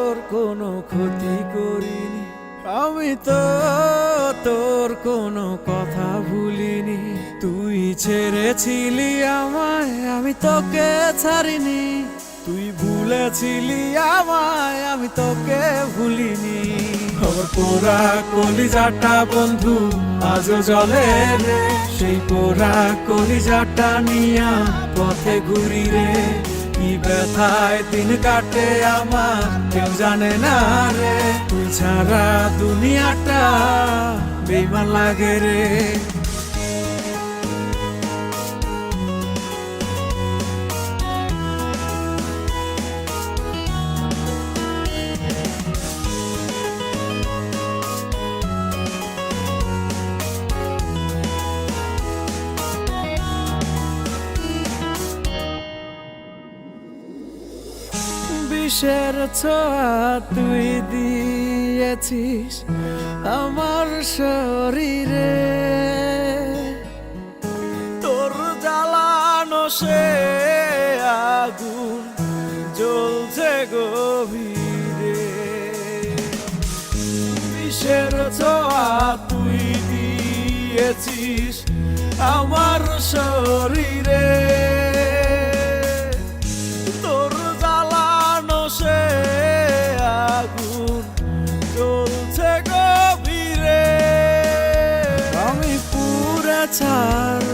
তোর কোনো ক্ষতি করিনি, আমি তো তোর কোনো কথা ভুলিনি। তুই ছেড়েছিলি আমায়, আমি তোকে ছাড়িনি। তুই ভুলেছিলি আমায়, আমি তোকে ভুলিনি। আমার পোড়া কলিজাটা বন্ধু আজও জ্বলে রে, সেই পোড়া কলিজাটা নিয়া পথে ঘুরি রে। কি ব্যথায় দিন কাটে আমার কেউ জানে না রে, তুই ছাড়া দুনিয়াটা বেইমান লাগে রে। বিষের ছোঁয়া তুই দিয়েছিস আমার শরীরে, তোর জ্বালানো সে আগুন জ্বলছে গভীরে। বিষের ছোঁয়া তুই দিয়েছিস আমার শরীরে, ছাড়